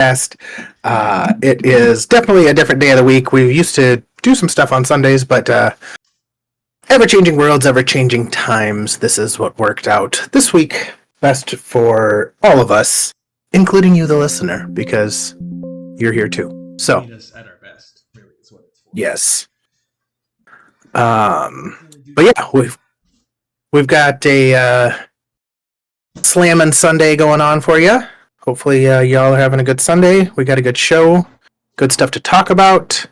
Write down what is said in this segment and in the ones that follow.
Podcast. It is definitely a different day of the week. We used to do some stuff on Sundays, but ever-changing worlds, ever-changing times. This is what worked out this week best for all of us, including you, the listener, because you're here too. So, meet us at our best. Really, is what it's for. yes. But yeah, we've got a Slammin' Sunday going on for you. Hopefully, y'all are having a good Sunday. We got a good show, good stuff to talk about.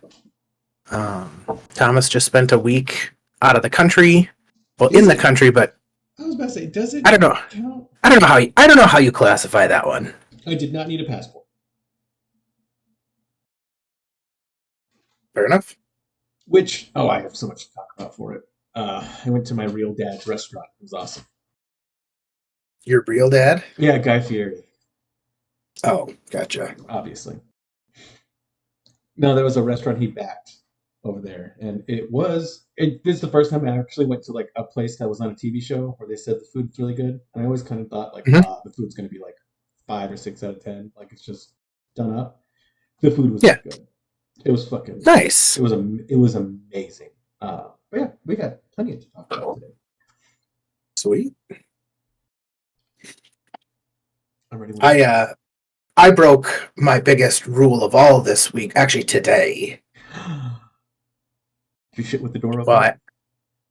Thomas just spent a week out of the country, well, in the country, but I was about to say, does it? I don't know. Count? I don't know how you classify that one. I did not need a passport. Fair enough. Which I have so much to talk about for it. I went to my real dad's restaurant. It was awesome. Your real dad? Yeah, Guy Fieri. Oh, gotcha. Obviously. No, there was a restaurant he backed over there, and this is the first time I actually went to like a place that was on a TV show where they said the food's really good. And I always kind of thought like, the food's going to be like 5 or 6 out of 10, like it's just done up. The food was good. It was fucking nice. It was amazing. But yeah, we got plenty to talk about today. Sweet. I'm ready. I broke my biggest rule of all this week, actually today. You shit with the door open?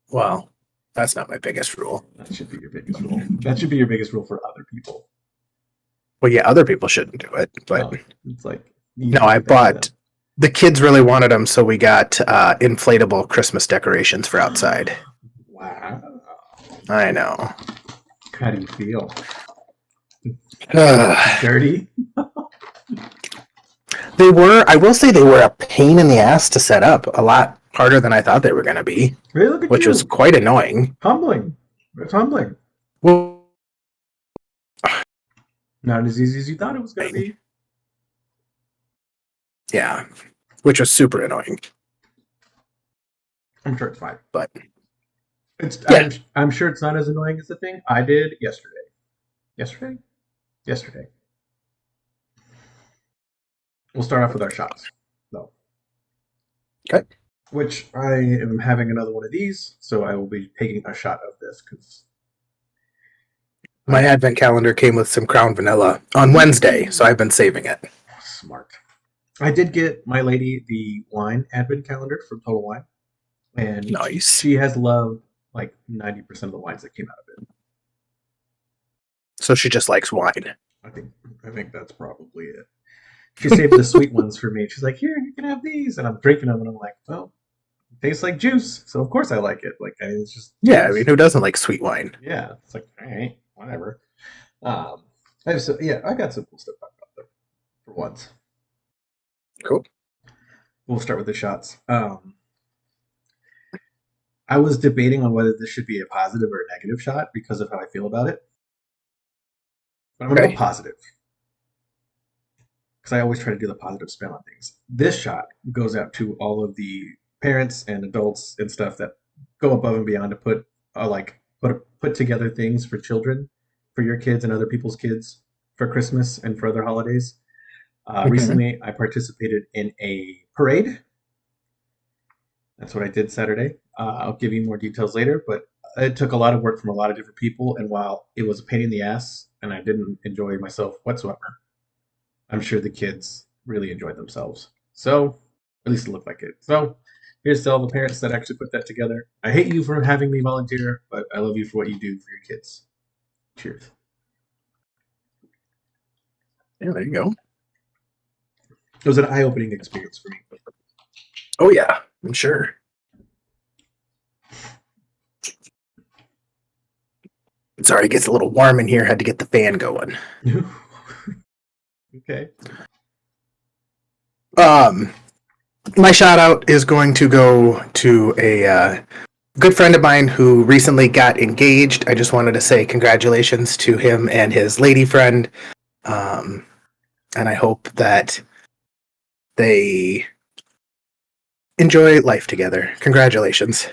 Well, that's not my biggest rule. That should be your biggest rule. That should be your biggest rule for other people. Well, yeah, other people shouldn't do it, but it's like I bought. The kids really wanted them, so we got inflatable Christmas decorations for outside. Wow. I know. How do you feel? Dirty? I will say they were a pain in the ass to set up. A lot harder than I thought they were going to be. Really? Look at which you. Was quite annoying. Humbling. It's humbling. Well, not as easy as you thought it was going to be. Yeah, which was super annoying. I'm sure it's fine. But I'm sure it's not as annoying as the thing I did yesterday. Yesterday. We'll start off with our shots, though. Okay. Which I am having another one of these, so I will be taking a shot of this because my advent calendar came with some Crown Vanilla on Wednesday, so I've been saving it. Smart. I did get my lady the wine advent calendar from Total Wine, and nice. She has loved like 90% of the wines that came out of it. So she just likes wine. I think that's probably it. She saved the sweet ones for me. She's like, "Here, you can have these," and I'm drinking them, and I'm like, "Well, it tastes like juice, so of course I like it." Like, it's just I mean, who doesn't like sweet wine? Yeah, it's like, all right, whatever. I got some cool stuff to talk about though, for once. Cool. We'll start with the shots. I was debating on whether this should be a positive or a negative shot because of how I feel about it. But I'm going to go positive. Because I always try to do the positive spin on things. This shot goes out to all of the parents and adults and stuff that go above and beyond to put together things for children, for your kids and other people's kids, for Christmas and for other holidays. Recently, I participated in a parade. That's what I did Saturday. I'll give you more details later, but it took a lot of work from a lot of different people, and while it was a pain in the ass and I didn't enjoy myself whatsoever, I'm sure the kids really enjoyed themselves. So, at least it looked like it. So, here's to all the parents that actually put that together. I hate you for having me volunteer, but I love you for what you do for your kids. Cheers. Yeah, there you go. It was an eye-opening experience for me. Oh, yeah, I'm sure. Sorry, it gets a little warm in here. Had to get the fan going. Okay. My shout out is going to go to a good friend of mine who recently got engaged. I just wanted to say congratulations to him and his lady friend. And I hope that they enjoy life together. Congratulations.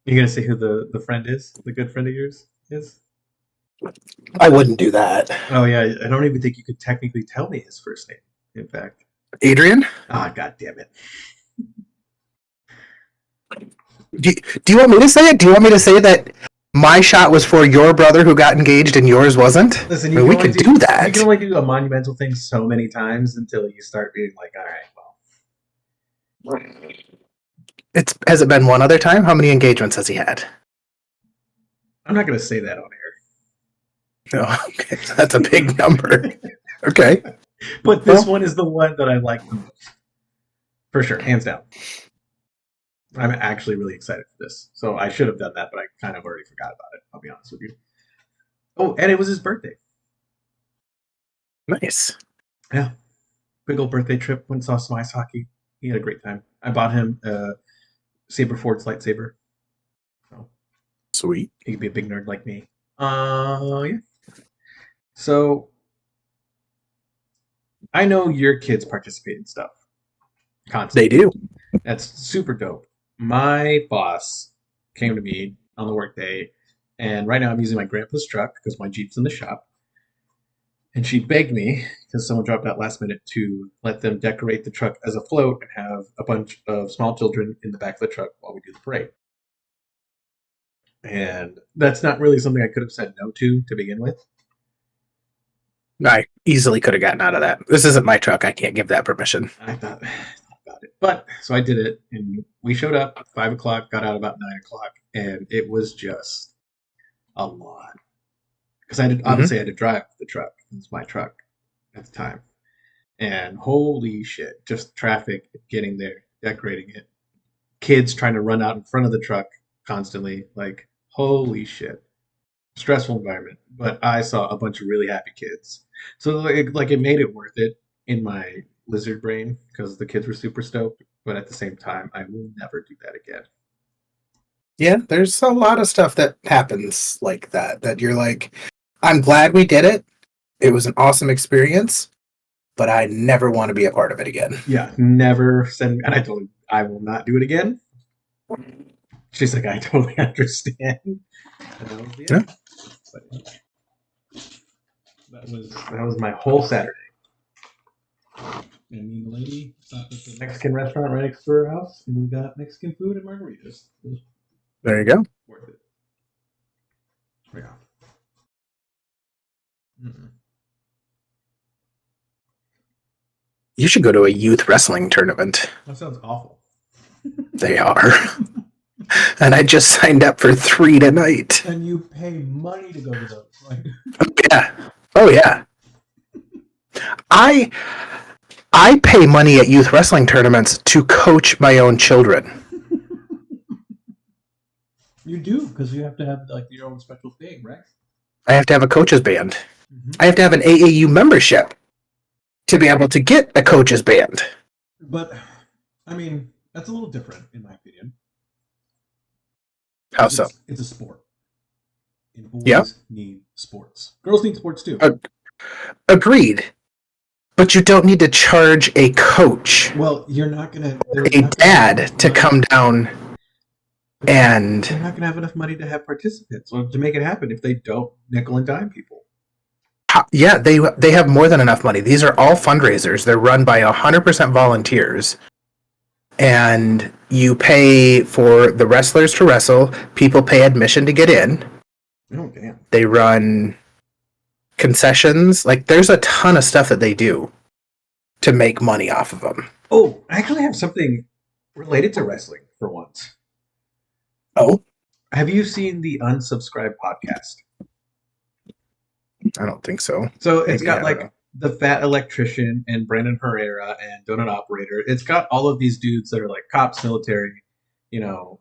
You gonna say who the friend is? The good friend of yours is? I wouldn't do that. Oh yeah, I don't even think you could technically tell me his first name. in fact. Adrian, Ah, god damn it. do you want me to say it? Do you want me to say that my shot was for your brother who got engaged and yours wasn't? Listen, I mean, we could do you that. can only do a monumental thing so many times until you start being like, all right, well, Has it been one other time? How many engagements has he had? I'm not going to say that on air. No, okay, that's a big number. Okay, But this one is the one that I like the most. For sure, hands down. I'm actually really excited for this. So I should have done that, but I kind of already forgot about it. I'll be honest with you. Oh, and it was his birthday. nice. Yeah. Big old birthday trip. Went and saw some ice hockey. He had a great time. I bought him a Saber Forge lightsaber. So Sweet. he could be a big nerd like me. Yeah. So I know your kids participate in stuff constantly. They do. That's super dope. My boss came to me on the workday, and right now I'm using my grandpa's truck because my Jeep's in the shop. And she begged me, because someone dropped out last minute, to let them decorate the truck as a float and have a bunch of small children in the back of the truck while we do the parade. And that's not really something I could have said no to begin with. I easily could have gotten out of that. This isn't my truck. I can't give that permission. I thought about it. But so I did it, and we showed up at 5 o'clock, got out about 9 o'clock, and it was just a lot. Because obviously I had to drive the truck. It was my truck at the time. And holy shit, just traffic getting there, decorating it. Kids trying to run out in front of the truck constantly. Like, holy shit. Stressful environment. But I saw a bunch of really happy kids. So like it made it worth it in my lizard brain because the kids were super stoked. But at the same time, I will never do that again. Yeah, there's a lot of stuff that happens like that, that you're like, I'm glad we did it. It was an awesome experience, but I never want to be a part of it again. Yeah, never send. And I told her I will not do it again. She's like, I totally understand. And that was the end. But that was my whole Saturday. And me and the lady stopped at the Mexican restaurant right next to her house, and we got Mexican food and margaritas. It was There you go. worth it. Yeah. Mm-mm. You should go to a youth wrestling tournament. That sounds awful. They are. And I just signed up for 3 tonight. And you pay money to go to those, right? Yeah. Oh yeah. I pay money at youth wrestling tournaments to coach my own children. You do, because you have to have like your own special thing, right? I have to have a coach's band. I have to have an AAU membership to be able to get a coach's band. But I mean, that's a little different in my opinion. How so? It's a sport. And boys Yep. need sports. Girls need sports too. Agreed. But you don't need to charge a coach, Well, you're not gonna a dad, to come down and they're not gonna have enough money to have participants or to make it happen if they don't nickel and dime people. yeah, they have more than enough money. These are all fundraisers. They're run by 100% volunteers. And you pay for the wrestlers to wrestle. People pay admission to get in. Oh damn. They run concessions. Like, there's a ton of stuff that they do to make money off of them. Oh, I actually have something related to wrestling for once. Oh, Have you seen the Unsubscribed podcast? I don't think so. So it's Maybe, got I like don't know. the Fat Electrician and Brandon Herrera and Donut Operator. It's got all of these dudes that are like cops, military. You know,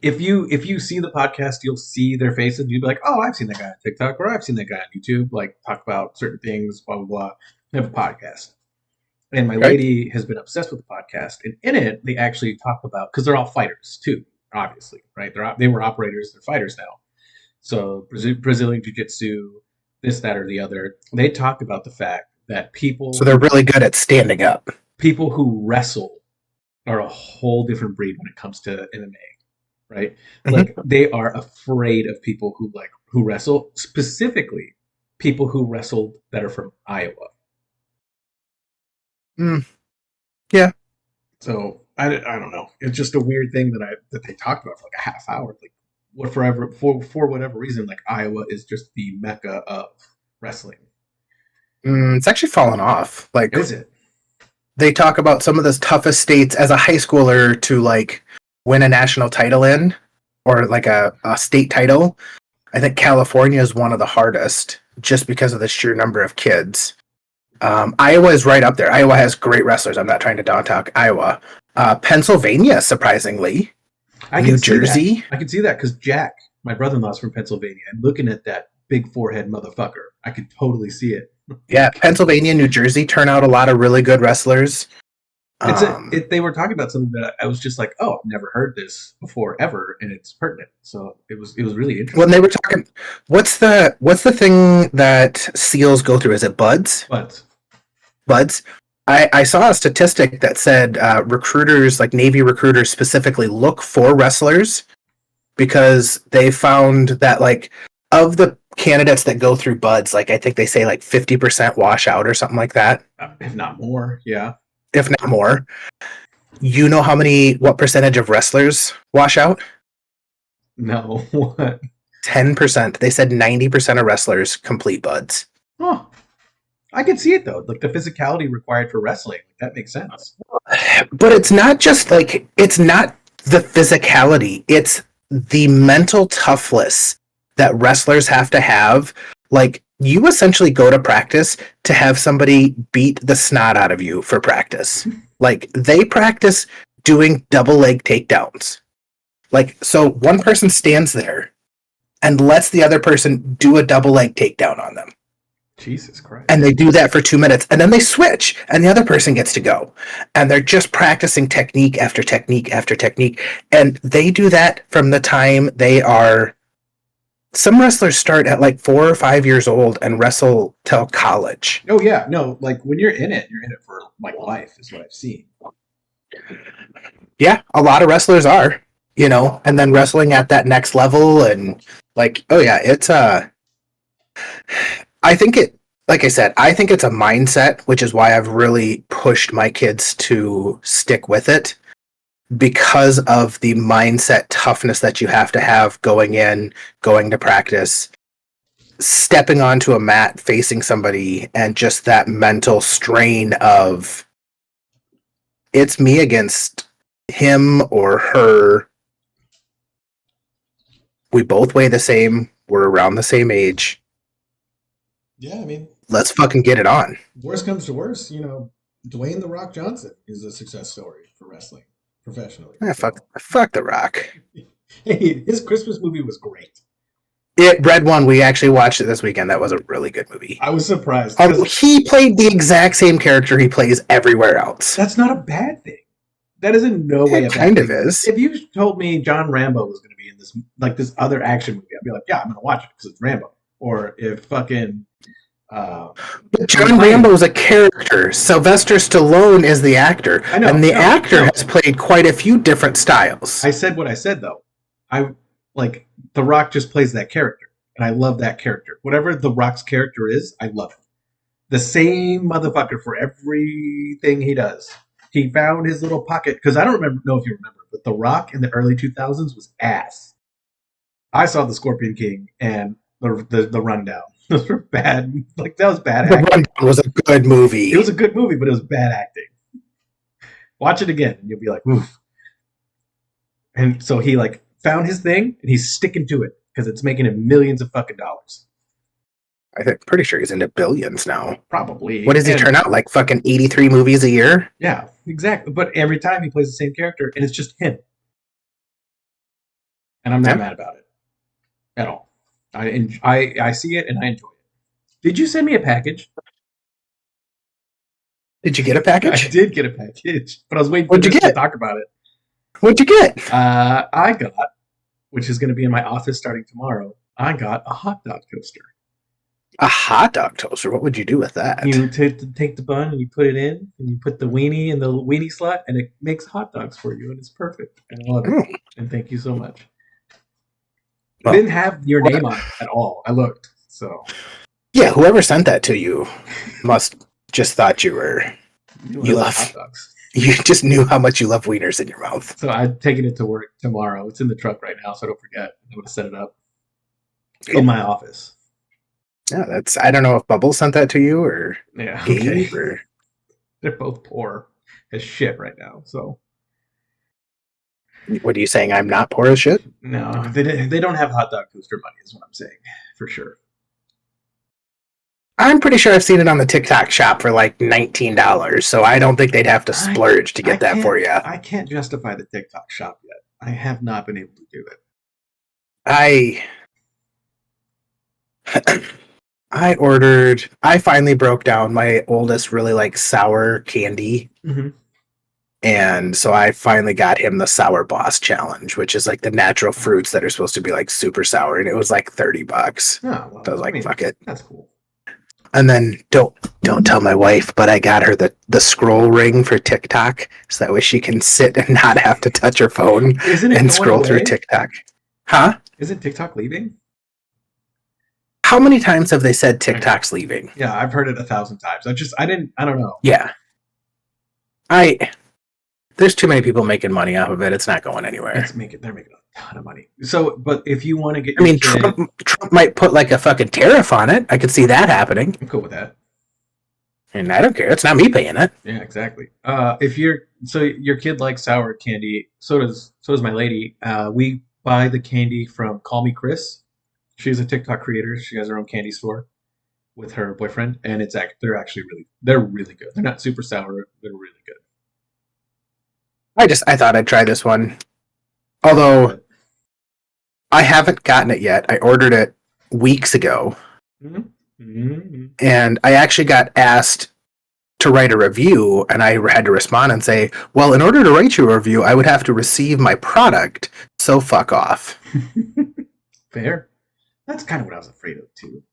if you see the podcast, you'll see their faces. You'll be like, oh, I've seen that guy on TikTok, or I've seen that guy on YouTube. Like talk about certain things, blah blah blah. They have a podcast, and my lady has been obsessed with the podcast. And in it, they actually talk about, because they're all fighters too, obviously, right? They were operators, they're fighters now. So Brazilian Jiu-Jitsu, this, that, or the other. They talk about the fact that So they're really good at standing up. people who wrestle are a whole different breed when it comes to MMA, right? Mhm. Like they are afraid of people who wrestle, specifically people who wrestled that are from Iowa. Mm, yeah. So I don't know. It's just a weird thing that they talked about for like a half hour. Like for whatever reason, like Iowa is just the mecca of wrestling. It's actually fallen off. Like Is it? they talk about some of the toughest states as a high schooler to like win a national title in, or like a state title. I think California is one of the hardest just because of the sheer number of kids. Iowa is right up there. Iowa has great wrestlers. I'm not trying to down talk Iowa. Pennsylvania, surprisingly. I New can see that. Jersey. I can see that because Jack, my brother-in-law's from Pennsylvania, and looking at that big forehead motherfucker, I could totally see it. Yeah, Pennsylvania, New Jersey turn out a lot of really good wrestlers. They were talking about something that I was just like, oh, I've never heard this before ever, and it's pertinent. So it was really interesting. When they were talking, what's the thing that SEALs go through? Is it buds? Buds. I saw a statistic that said recruiters, like Navy recruiters specifically, look for wrestlers because they found that like of the candidates that go through buds, like I think they say like 50% wash out or something like that, if not more. Yeah. if not more. You know what percentage of wrestlers wash out? No. What? 10%. They said 90% of wrestlers complete buds. Huh. I can see it though. Like the physicality required for wrestling. That makes sense. But it's not just like, it's not the physicality, it's the mental toughness that wrestlers have to have. Like, you essentially go to practice to have somebody beat the snot out of you for practice. Like, they practice doing double leg takedowns. Like, so one person stands there and lets the other person do a double leg takedown on them. Jesus Christ. And they do that for 2 minutes, and then they switch, and the other person gets to go. And they're just practicing technique after technique after technique. And they do that from the time they are... Some wrestlers start at like 4 or 5 years old and wrestle till college. Oh, yeah. No, like when you're in it for like life, is what I've seen. Yeah, a lot of wrestlers are, you know, and then wrestling at that next level, and like, oh yeah, it's I think like I said, I think it's a mindset, which is why I've really pushed my kids to stick with it, because of the mindset toughness that you have to have going to practice, stepping onto a mat, facing somebody, and just that mental strain of it's me against him or her. We both weigh the same. We're around the same age. Yeah, I mean, let's fucking get it on. Worst comes to worst, you know, Dwayne The Rock Johnson is a success story for wrestling professionally. Fuck The Rock. Hey, his Christmas movie was great. Red One, we actually watched it this weekend. That was a really good movie. I was surprised. He played the exact same character he plays everywhere else. That's not a bad thing. That is in no way a bad thing. It kind of is. If you told me John Rambo was going to be in this other action movie, I'd be like, yeah, I'm going to watch it because it's Rambo. Or if fucking... but John Rambo is a character. Sylvester Stallone is the actor. I know, and the actor has played quite a few different styles. I said what I said, though. The Rock just plays that character. And I love that character. Whatever The Rock's character is, I love it. The same motherfucker for everything he does. He found his little pocket. Because I don't know if you remember, but The Rock in the early 2000s was ass. I saw The Scorpion King and the Rundown. Those were bad. Like, that was bad acting. The Rundown was a good movie. It was a good movie, but it was bad acting. Watch it again, and you'll be like, oof. And so he, like, found his thing, and he's sticking to it, because it's making him millions of fucking dollars. Pretty sure he's into billions now. Probably. What does he turn out? Like fucking 83 movies a year? Yeah, exactly. But every time he plays the same character, and it's just him. And I'm not mad about it. At all. I see it and I enjoy it. Did you send me a package? Did you get a package? I did get a package, but I was waiting for you to talk about it. What'd you get? I got, which is going to be in my office starting tomorrow, I got a hot dog toaster. A hot dog toaster? What would you do with that? You take the bun and you put it in, and you put the weenie in the weenie slot, and it makes hot dogs for you, and it's perfect. And I love it. And thank you so much. Well, didn't have your name on it at all. I looked, so. Yeah, whoever sent that to you must just thought you were knew You I love- hot dogs. You just knew how much you love wieners in your mouth. So I'm taking it to work tomorrow. It's in the truck right now, so don't forget. I'm going to set it up in my office. Yeah, I don't know if Bubble sent that to you or Yeah, okay. Gabe or They're both poor as shit right now. So what are you saying? I'm not poor as shit? no, they don't have hot dog toaster money, is what I'm saying for sure. I'm pretty sure I've seen it on the TikTok shop for like $19, so I don't think they'd have to splurge to get that for you. I can't justify the TikTok shop yet. I have not been able to do it. I finally broke down. My oldest really likes sour candy. Mm-hmm. And so I finally got him the Sour Boss Challenge, which is like the natural fruits that are supposed to be like super sour. And it was like $30. Oh, well, So I was like, fuck it. That's cool. And then don't tell my wife, but I got her the scroll ring for TikTok, so that way she can sit and not have to touch her phone and scroll through TikTok. Huh? Isn't TikTok leaving? How many times have they said TikTok's leaving? Yeah, I've heard it 1,000 times. I don't know. Yeah. There's too many people making money off of it. It's not going anywhere. They're making a ton of money. So, but if you want to get, Trump might put like a fucking tariff on it. I could see that happening. I'm cool with that. And I don't care. It's not me paying it. Yeah, exactly. If your kid likes sour candy, so does my lady. We buy the candy from Call Me Chris. She's a TikTok creator. She has her own candy store with her boyfriend, and they're actually really good. They're not super sour. They're really good. I thought I'd try this one. Although I haven't gotten it yet. I ordered it weeks ago. Mm-hmm. And I actually got asked to write a review, and I had to respond and say, well, in order to write you a review, I would have to receive my product, so fuck off. Fair. That's kind of what I was afraid of, too.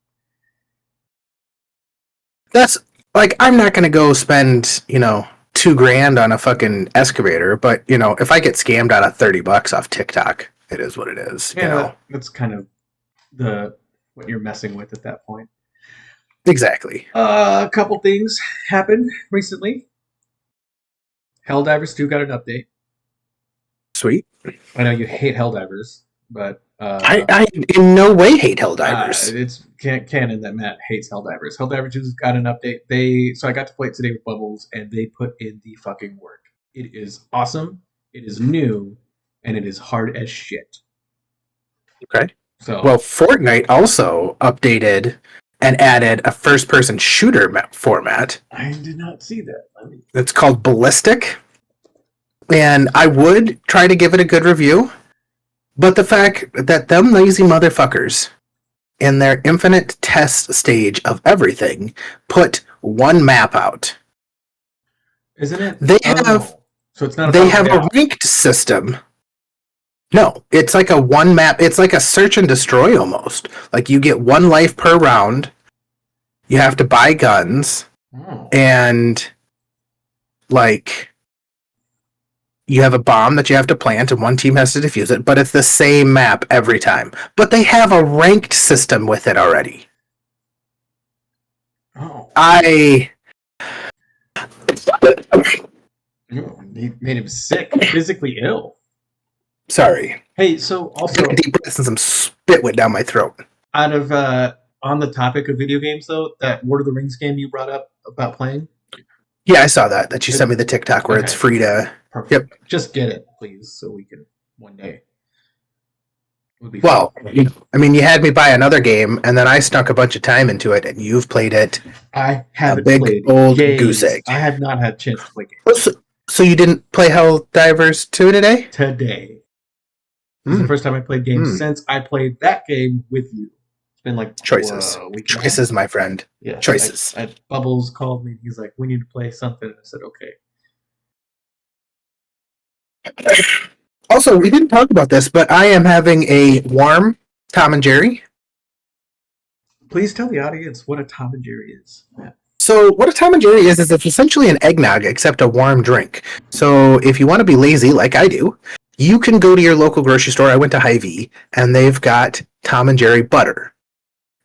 That's, like, I'm not going to go spend, $2,000 on a fucking excavator, but, if I get scammed out of $30 off TikTok, it is what it is. Yeah, that's kind of what you're messing with at that point. Exactly. A couple things happened recently. Helldivers 2 got an update. Sweet. I know you hate Helldivers, but I in no way hate Helldivers. It's canon that Matt hates Helldivers. Helldivers 2's got an update. So I got to play it today with Bubbles, and they put in the fucking work. It is awesome. It is new, and it is hard as shit. Okay. So well, Fortnite also updated and added a first-person shooter format. I did not see that. It's called Ballistic, and I would try to give it a good review, but the fact that them lazy motherfuckers, in their infinite test stage of everything, put one map out. Isn't it? They have. So it's not. They have a ranked system. No, it's like a one map. It's like a search and destroy almost. Like you get one life per round. You have to buy guns, and like you have a bomb that you have to plant, and one team has to defuse it. But it's the same map every time. But they have a ranked system with it already. Oh. He made him sick, physically ill. Sorry. Hey, so also deep breaths and some spit went down my throat. Out of on the topic of video games, though, that Lord of the Rings game you brought up about playing. Yeah, I saw that. That you sent me the TikTok where it's free to. Perfect. Yep. Just get it, please, so we can one day. Well, I mean, you had me buy another game, and then I snuck a bunch of time into it, and you've played it. I haven't played old goose egg. I have not had a chance to play games. So you didn't play Helldivers 2 today? Today. This is the first time I played games since I played that game with you. It's been like choices. Choices, my friend. Yeah. Choices. Bubbles called me. He's like, "We need to play something." I said, "Okay." Also, we didn't talk about this, but I am having a warm Tom and Jerry. Please tell the audience what a Tom and Jerry is. So what a Tom and Jerry is it's essentially an eggnog except a warm drink. So if you want to be lazy like I do, you can go to your local grocery store. I went to Hy-Vee, and they've got Tom and Jerry butter.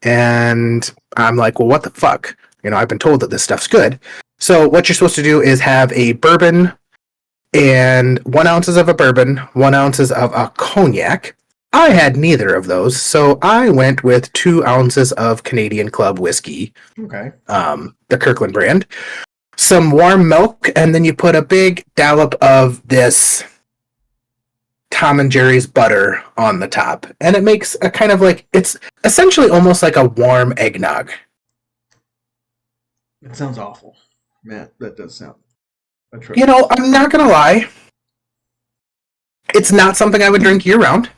And I'm like, well, what the fuck? I've been told that this stuff's good. So what you're supposed to do is have a bourbon and 1 ounces of a bourbon, 1 ounces of a cognac. I had neither of those, so I went with 2 ounces of Canadian Club whiskey, Okay. the Kirkland brand, some warm milk, and then you put a big dollop of this Tom and Jerry's butter on the top, and it makes a kind of like, it's essentially almost like a warm eggnog. That sounds awful. Man, that does sound atrocious. I'm not gonna lie, it's not something I would drink year round.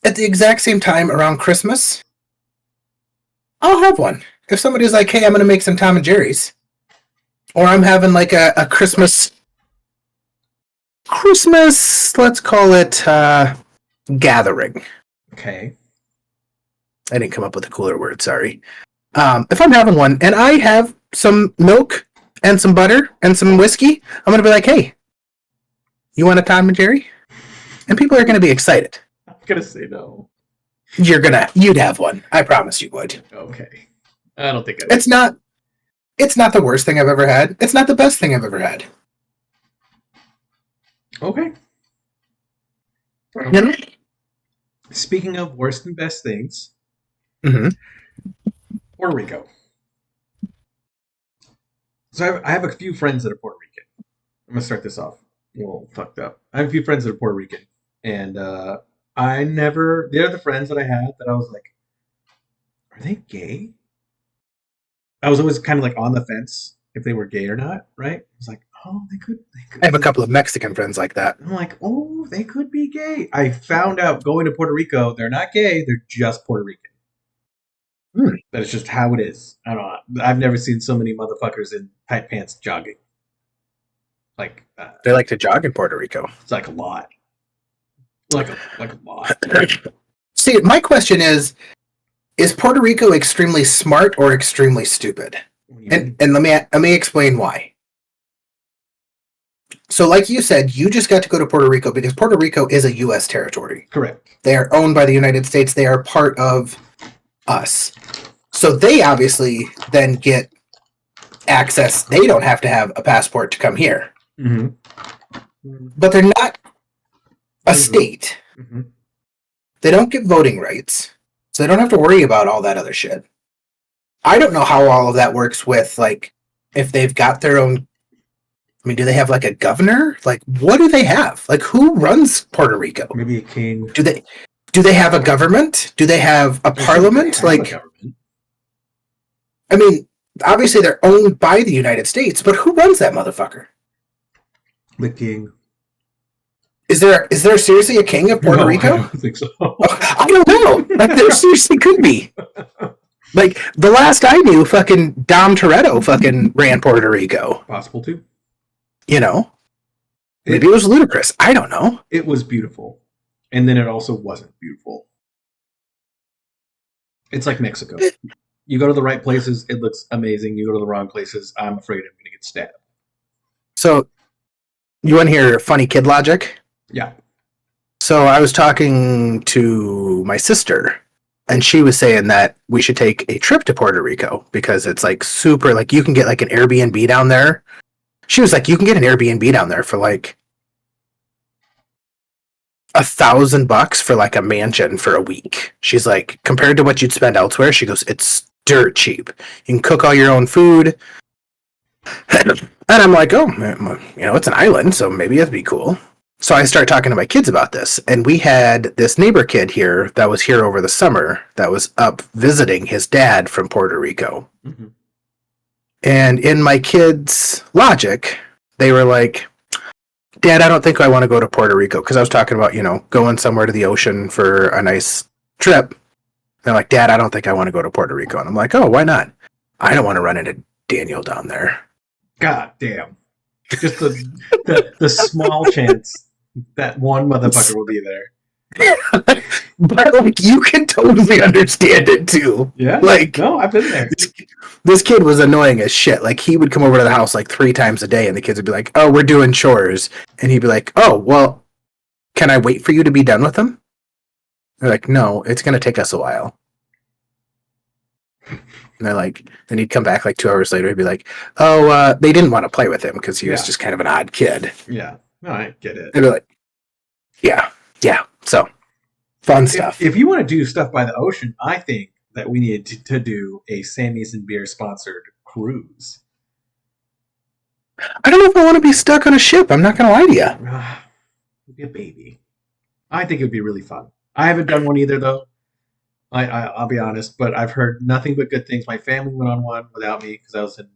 At the exact same time around Christmas, I'll have one. If somebody's like, hey, I'm going to make some Tom and Jerry's, or I'm having like a Christmas, let's call it gathering. Okay. I didn't come up with a cooler word, sorry. If I'm having one and I have some milk and some butter and some whiskey, I'm going to be like, hey, you want a Tom and Jerry? And people are going to be excited. I'm gonna say no. You'd have one. I promise you would. Okay. I don't think It's not the worst thing I've ever had. It's not the best thing I've ever had. Okay. You know? Speaking of worst and best things, Mm-hmm. Puerto Rico. So I have a few friends that are Puerto Rican. I'm gonna start this off a little fucked up. I have a few friends that are Puerto Rican, and they're the friends that I had that I was like, are they gay? I was always kind of like on the fence if they were gay or not, right? I was like, oh, they could. I have a couple of Mexican friends like that. I'm like, oh, they could be gay. I found out going to Puerto Rico, they're not gay, they're just Puerto Rican. That is just how it is. I don't know. I've never seen so many motherfuckers in tight pants jogging. Like They like to jog in Puerto Rico. it's like a lot. Like a lot. See, my question is Puerto Rico extremely smart or extremely stupid? And let me explain why. So, like you said, you just got to go to Puerto Rico because Puerto Rico is a U.S. territory. Correct. They are owned by the United States. They are part of us. So they obviously then get access. They don't have to have a passport to come here. Mm-hmm. But they're not a state. Mm-hmm. They don't get voting rights. So they don't have to worry about all that other shit. I don't know how all of that works with, like, if they've got their own... I mean, do they have, like, a governor? Like, what do they have? Like, who runs Puerto Rico? Maybe a king. Do they have a government? Do they have a parliament? Like, a government. I mean, obviously they're owned by the United States, but who runs that motherfucker? The king. Is there seriously a king of Puerto Rico? I don't think so. I don't know. Like, there seriously could be. Like, the last I knew, fucking Dom Toretto fucking ran Puerto Rico. Possible too. You know? Maybe it was ludicrous. I don't know. It was beautiful. And then it also wasn't beautiful. It's like Mexico. You go to the right places, it looks amazing. You go to the wrong places, I'm afraid I'm going to get stabbed. So, you want to hear funny kid logic? Yeah. So, I was talking to my sister, and she was saying that we should take a trip to Puerto Rico because it's like super, like you can get like an Airbnb down there. She was like, you can get an Airbnb down there for like $1,000 for like a mansion for a week. She's like, compared to what you'd spend elsewhere, she goes, it's dirt cheap. You can cook all your own food. And I'm like, oh, you know, it's an island, so maybe that'd be cool. So I start talking to my kids about this, and we had this neighbor kid here that was here over the summer that was up visiting his dad from Puerto Rico. Mm-hmm. And in my kids' logic, they were like, Dad, I don't think I want to go to Puerto Rico, because I was talking about, you know, going somewhere to the ocean for a nice trip. They're like, Dad, I don't think I want to go to Puerto Rico. And I'm like, oh, why not? I don't want to run into Daniel down there. God damn. Just the small chance that one motherfucker will be there. But like, you can totally understand it too. Yeah. Like, no, I've been there. This kid was annoying as shit. Like, he would come over to the house like 3 times a day, and the kids would be like, oh, we're doing chores. And he'd be like, oh, well, can I wait for you to be done with them? They're like, no, it's going to take us a while. And they're like, then he'd come back like 2 hours later. He'd be like, "Oh, they didn't want to play with him because he was Yeah. just kind of an odd kid." Yeah. No, I get it. I'd be like, "Yeah, yeah." So fun stuff. If you want to do stuff by the ocean, I think that we need to do a Sammy's and Beer sponsored cruise. I don't know if I want to be stuck on a ship. I'm not gonna lie to you. Be a baby. I think it would be really fun. I haven't done one either, though. I'll be honest, but I've heard nothing but good things. My family went on one without me because I was in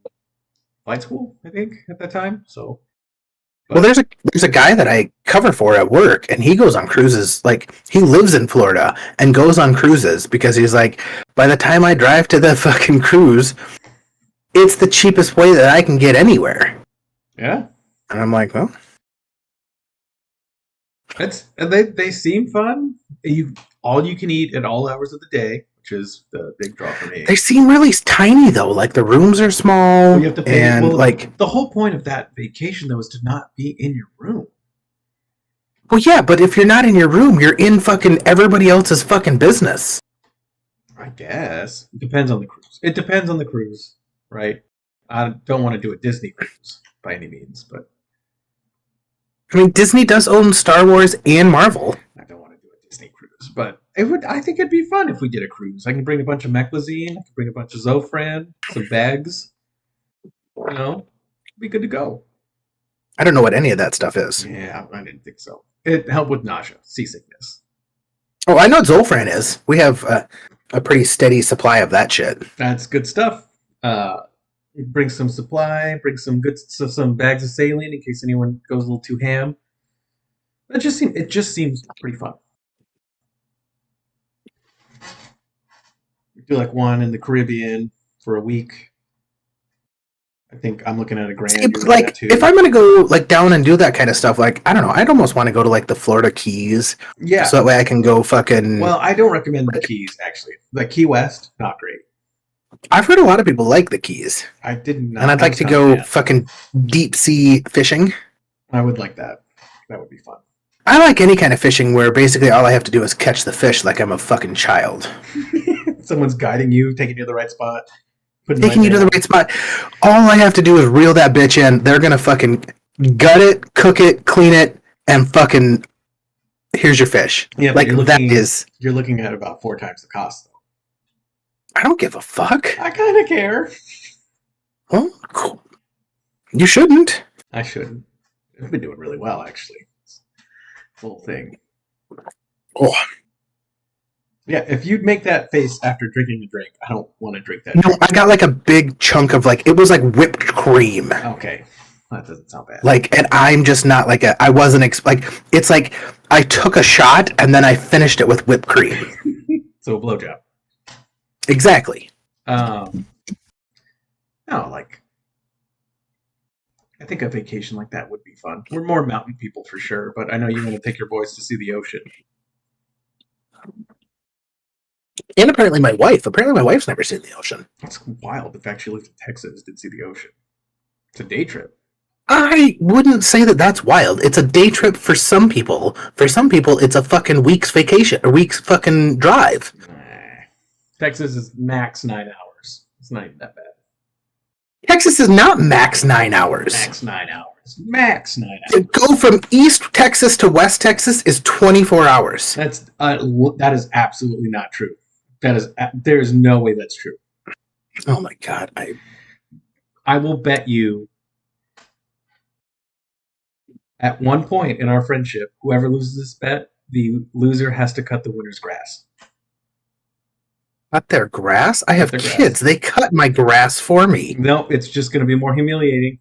flight school, I think, at that time. So, Well, there's a guy that I cover for at work, and he goes on cruises. Like he lives in Florida and goes on cruises because he's like, by the time I drive to the fucking cruise, it's the cheapest way that I can get anywhere. yeah, And I'm like, well, they seem fun. All you can eat at all hours of the day, which is the big draw for me. they seem really tiny though. Like the rooms are small, Well, you have to pay. and Well, like, the whole point of that vacation though is to not be in your room. well, yeah, but if you're not in your room, you're in fucking everybody else's fucking business. I guess it depends on the cruise. It depends on the cruise, right? I don't want to do a Disney cruise by any means, but I mean, Disney does own Star Wars and Marvel. I don't want to do a Disney cruise. But it would. I think it'd be fun if we did a cruise. I can bring a bunch of Meclizine. I can bring a bunch of Zofran, some bags. You know, be good to go. I don't know what any of that stuff is. Yeah, I didn't think so. It helped with nausea, seasickness. Oh, I know what Zolfran is. We have a pretty steady supply of that shit. That's good stuff. Bring some supply. Bring some some bags of saline in case anyone goes a little too ham. It just seems pretty fun. Do like one in the Caribbean for a week. I think I'm looking at a grand. See, like, if I'm gonna go like down and do that kind of stuff, like I don't know, I'd almost want to go to like the Florida Keys, yeah. so that way I can go fucking. Well, I don't recommend the Keys actually. Like Key West, not great. I've heard a lot of people like the Keys, I didn't. and I'd like to go fucking deep sea fishing. I would like that. That would be fun. I like any kind of fishing where basically all I have to do is catch the fish like I'm a fucking child. Someone's guiding you, taking you to the right spot, taking you to the right spot. All I have to do is reel that bitch in. They're gonna fucking gut it, cook it, clean it, and fucking here's your fish. Yeah, like you're looking at about 4 times the cost though. I don't give a fuck. I kind of care. Well, cool. You shouldn't. I shouldn't. I've been doing really well actually. Whole thing. Oh. Yeah, if you'd make that face after drinking a drink, I don't want to drink that. No, drink. I got like a big chunk of like it was like whipped cream. Okay, that doesn't sound bad. Like, and I'm just not like I wasn't like it's like I took a shot and then I finished it with whipped cream. So a blowjob. Exactly. No, like I think a vacation like that would be fun. We're more mountain people for sure, but I know you want to take your boys to see the ocean. And apparently my wife's never seen the ocean. That's wild. The fact she lived in Texas didn't see the ocean. It's a day trip. I wouldn't say that that's wild. It's a day trip for some people. For some people, it's a fucking week's vacation, a week's fucking drive. Texas is max 9 hours. It's not even that bad. Texas is not max 9 hours. Max 9 hours. Max 9 hours. To go from East Texas to West Texas is 24 hours. That is absolutely not true. There is no way that's true. Oh my god! I will bet you. At one point in our friendship, whoever loses this bet, the loser has to cut the winner's grass. Cut their grass? I have kids. They cut my grass for me. No, it's just going to be more humiliating.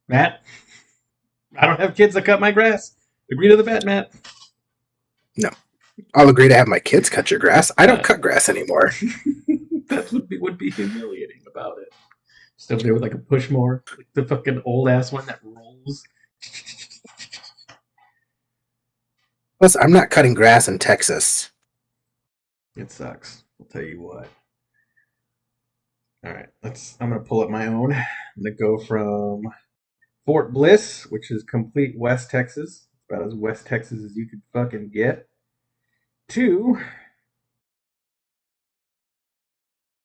Matt, I don't have kids that cut my grass. Agree to the bet, Matt. No. I'll agree to have my kids cut your grass. I don't cut grass anymore. That's what would be humiliating about it. Just over there with like a push mower, like the fucking old ass one that rolls. Plus, I'm not cutting grass in Texas. It sucks. I'll tell you what. All right, I'm gonna pull up my own. I'm gonna go from Fort Bliss, which is complete West Texas, about as West Texas as you could fucking get, to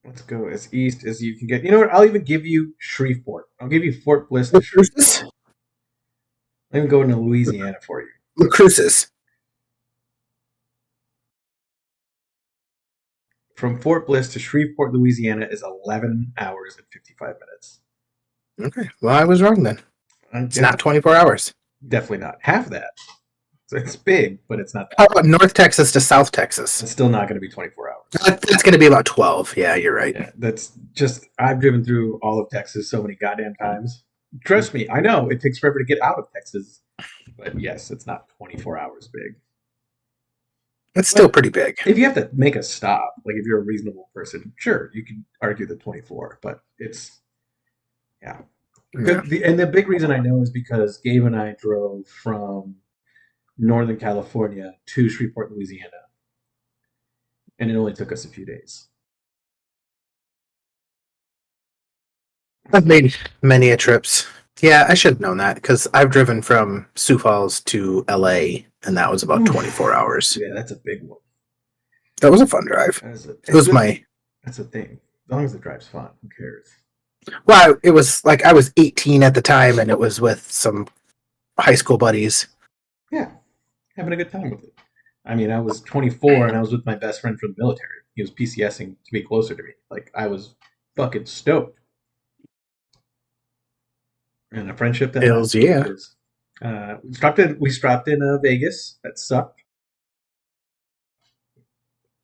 Let's go as east as you can get. You know what? I'll even give you Shreveport. I'll give you Fort Bliss to La Shreveport. Cruces? I'll even go into Louisiana for you. La Cruces. From Fort Bliss to Shreveport, Louisiana is 11 hours and 55 minutes. Okay. Well, I was wrong then. It's not 24 hours. Definitely not. Half of that. So it's big, but it's not. How about North Texas to South Texas? It's still not going to be 24 hours. That's going to be about 12. Yeah, you're right. Yeah, that's just, I've driven through all of Texas so many goddamn times. Trust me, I know it takes forever to get out of Texas, but yes, it's not 24 hours big. It's still pretty big. If you have to make a stop, like if you're a reasonable person, sure, you can argue the 24, but it's, yeah. Yeah. And the big reason I know is because Gabe and I drove from Northern California to Shreveport, Louisiana, and it only took us a few days. I've made many a trips. Yeah, I should have known that because I've driven from Sioux Falls to LA, and that was about 24 hours. Yeah, that's a big one. That was a fun drive. It was my. That's the thing. As long as the drive's fun, who cares? Well, it was like I was 18 at the time, and it was with some high school buddies. Yeah, having a good time with it. I mean, I was 24 and I was with my best friend from the military. He was PCSing to be closer to me. Like, I was fucking stoked. And a friendship that Hills, yeah. we stopped in Vegas. That sucked.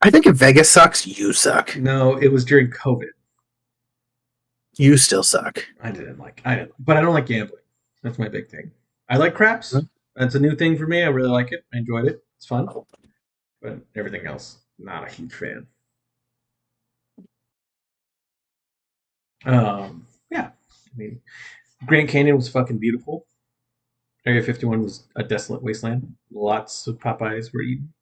I think if Vegas sucks, you suck. No, it was during COVID. You still suck. I didn't, but I don't like gambling. That's my big thing. I like craps. Hmm. That's a new thing for me. I really like it. I enjoyed it. It's fun. But everything else, not a huge fan. Yeah. I mean, Grand Canyon was fucking beautiful. Area 51 was a desolate wasteland. Lots of Popeyes were eaten.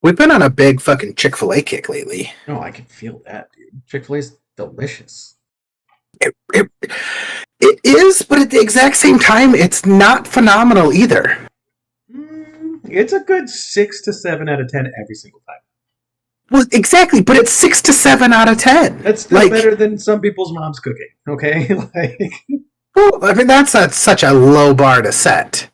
We've been on a big fucking Chick-fil-A kick lately. Oh, I can feel that, dude. Chick-fil-A's delicious. It is, but at the exact same time, it's not phenomenal either. It's a good 6 to 7 out of 10 every single time. Well, exactly, but it's 6 to 7 out of 10. That's still better than some people's mom's cooking, okay? Well, I mean, that's such a low bar to set.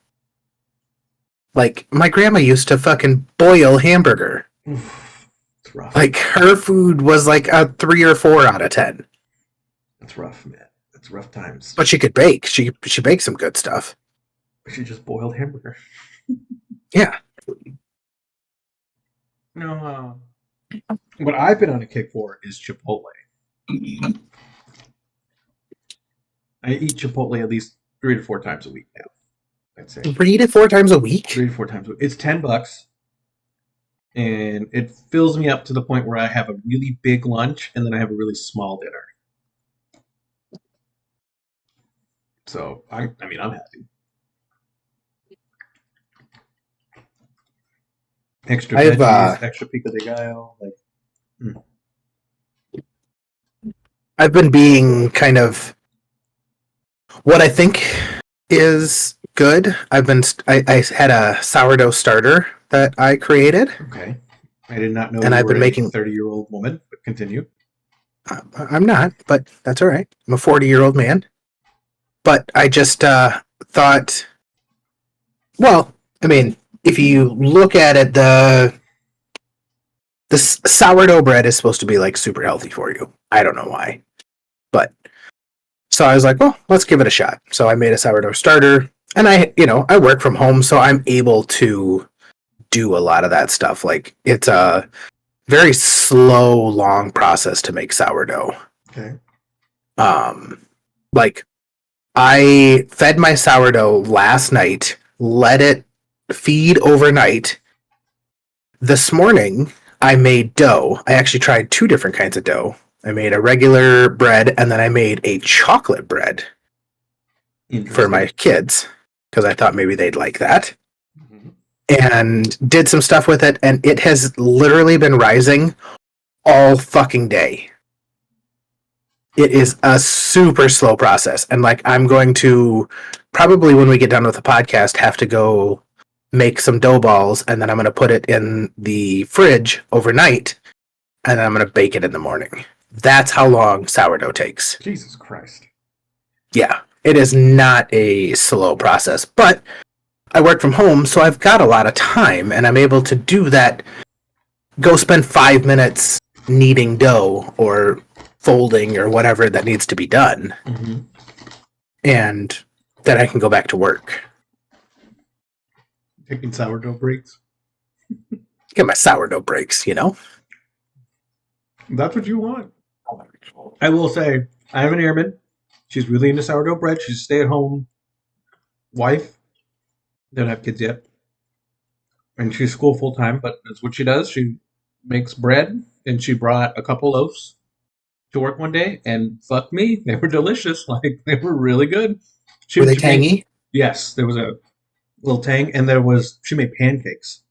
Like, my grandma used to fucking boil hamburger. It's rough. Like, her food was like a 3 or 4 out of 10. That's rough, man. That's rough times. But she could bake. She baked some good stuff. She just boiled hamburger. Yeah. No, what I've been on a kick for is Chipotle. I eat Chipotle at least 3 to 4 times a week now. I'd say 3 to 4 times a week? 3 to 4 times a week. It's $10, and it fills me up to the point where I have a really big lunch and then I have a really small dinner. So I mean, I'm happy. Extra veggies, extra pico de gallo, I've been being kind of what I think is good. I had a sourdough starter that I created. Okay, I did not know. And I've been making 30-year-old woman. But continue. I'm not, but that's all right. I'm a 40-year-old man. But I just thought, well, I mean, if you look at it, the sourdough bread is supposed to be like super healthy for you. I don't know why, but so I was like, well, let's give it a shot. So I made a sourdough starter, and I work from home, so I'm able to do a lot of that stuff. Like, it's a very slow, long process to make sourdough. Okay. Like, I fed my sourdough last night, let it feed overnight. This morning, I made dough. I actually tried 2 different kinds of dough. I made a regular bread, and then I made a chocolate bread for my kids, because I thought maybe they'd like that. Mm-hmm. And did some stuff with it, and it has literally been rising all fucking day. It is a super slow process. And like, I'm going to probably, when we get done with the podcast, have to go make some dough balls, and then I'm going to put it in the fridge overnight and I'm going to bake it in the morning. That's how long sourdough takes. Jesus Christ. Yeah, it is not a slow process, but I work from home, so I've got a lot of time, and I'm able to do that. Go spend 5 minutes kneading dough or folding or whatever that needs to be done, Mm-hmm. and then I can go back to work. Taking sourdough breaks. Get my sourdough breaks, you know? That's what you want. I will say, I have an airman. She's really into sourdough bread. She's a stay-at-home wife. Don't have kids yet. And she's school full-time, but that's what she does. She makes bread, and she brought a couple loaves to work one day, and fuck me, they were delicious. Like, they were really good. Were they tangy? Yes, there was a little tang, and she made pancakes.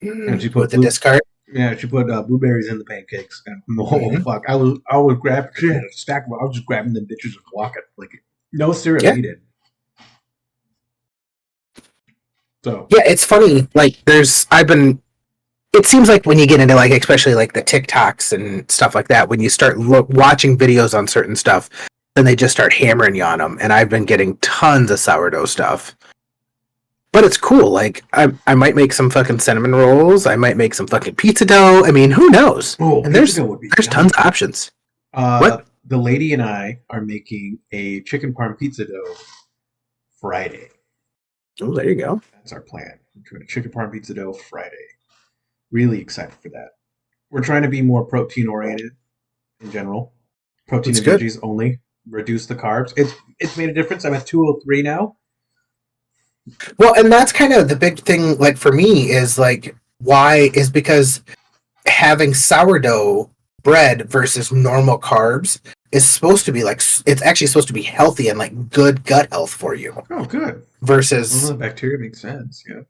And she put With the discard? Yeah, she put blueberries in the pancakes. And fuck, I was grabbing. She had a stack of. I was just grabbing the bitches and walking. Like no syrup needed. So yeah, it's funny. Like it seems like when you get into like, especially like the TikToks and stuff like that, when you start watching videos on certain stuff, then they just start hammering you on them. And I've been getting tons of sourdough stuff. But it's cool. Like I might make some fucking cinnamon rolls. I might make some fucking pizza dough. I mean, who knows? And there's tons of options. What? The lady and I are making a chicken parm pizza dough Friday. Oh, there you go. That's our plan. We're doing a chicken parm pizza dough Friday. Really excited for that. We're trying to be more protein oriented in general. Protein and veggies only. Reduce the carbs. It's made a difference. I'm at 203 now. Well, and that's kind of the big thing, like for me, is like why is because having sourdough bread versus normal carbs is supposed to be like, it's actually supposed to be healthy and like good gut health for you. Oh, good. Versus the bacteria makes sense. Yeah.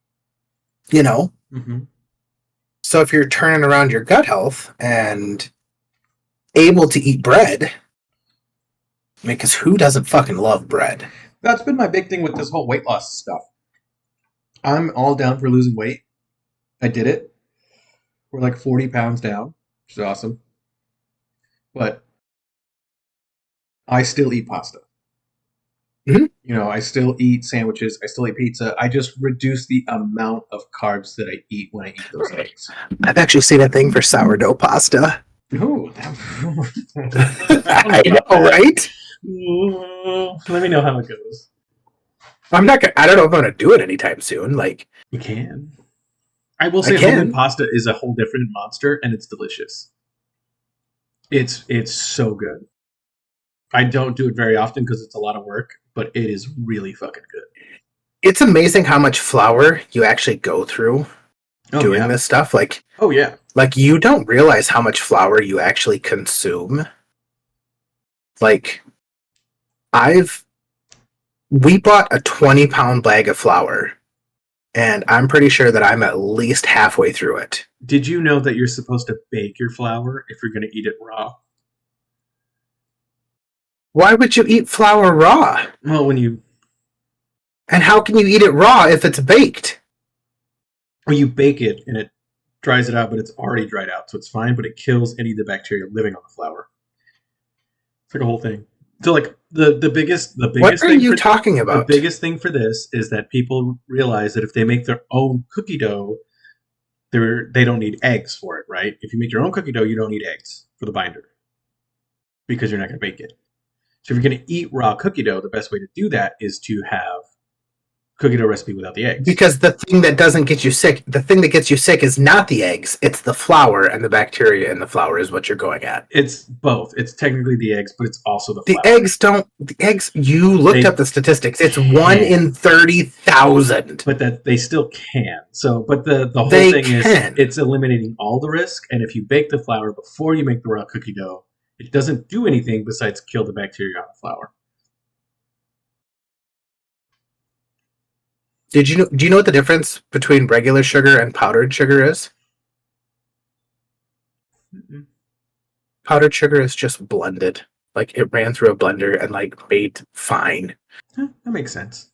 You know. Mm-hmm. So if you're turning around your gut health and able to eat bread, I mean, because who doesn't fucking love bread? That's been my big thing with this whole weight loss stuff. I'm all down for losing weight. I did it. We're like 40 pounds down, which is awesome. But I still eat pasta. Mm-hmm. You know, I still eat sandwiches. I still eat pizza. I just reduce the amount of carbs that I eat when I eat those things. I've actually seen a thing for sourdough pasta. Oh, I know, right? Let me know how it goes. I don't know if I'm gonna do it anytime soon. Like you can. I will say homemade pasta is a whole different monster, and it's delicious. It's so good. I don't do it very often because it's a lot of work, but it is really fucking good. It's amazing how much flour you actually go through doing this stuff. Like, oh yeah, like you don't realize how much flour you actually consume. Like, we bought a 20-pound bag of flour, and I'm pretty sure that I'm at least halfway through it. Did you know that you're supposed to bake your flour if you're going to eat it raw? Why would you eat flour raw? Well, And how can you eat it raw if it's baked? Well, you bake it and it dries it out, but it's already dried out, so it's fine, but it kills any of the bacteria living on the flour. It's like a whole thing. So, like, the biggest what are you talking about? The biggest thing for this is that people realize that if they make their own cookie dough, they don't need eggs for it, right? If you make your own cookie dough, you don't need eggs for the binder because you're not going to bake it. So if you're going to eat raw cookie dough, the best way to do that is to have cookie dough recipe without the eggs. Because the thing that doesn't get you sick, the thing that gets you sick is not the eggs, it's the flour, and the bacteria in the flour is what you're going at. It's both. It's technically the eggs, but it's also the flour. The eggs, you looked up the statistics. It's 1 in 30,000. But they still can. So, but the whole thing is it's eliminating all the risk, and if you bake the flour before you make the raw cookie dough, it doesn't do anything besides kill the bacteria on the flour. Do you know what the difference between regular sugar and powdered sugar is? Mm-mm. Powdered sugar is just blended. Like it ran through a blender and like made fine. That makes sense.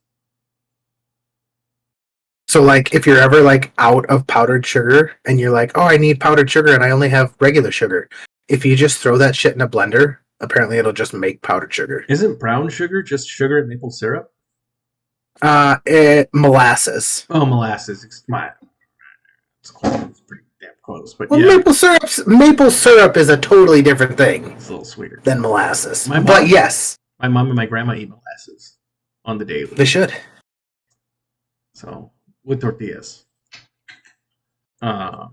So like if you're ever like out of powdered sugar and you're like, oh, I need powdered sugar and I only have regular sugar. If you just throw that shit in a blender, apparently it'll just make powdered sugar. Isn't brown sugar just sugar and maple syrup? Molasses. Oh, molasses. It's close. It's pretty damn close. But Well, yeah, maple syrup is a totally different thing it's a little sweeter. than molasses. My mom- But yes, My mom and my grandma eat molasses on the daily. they should. So with tortillas. I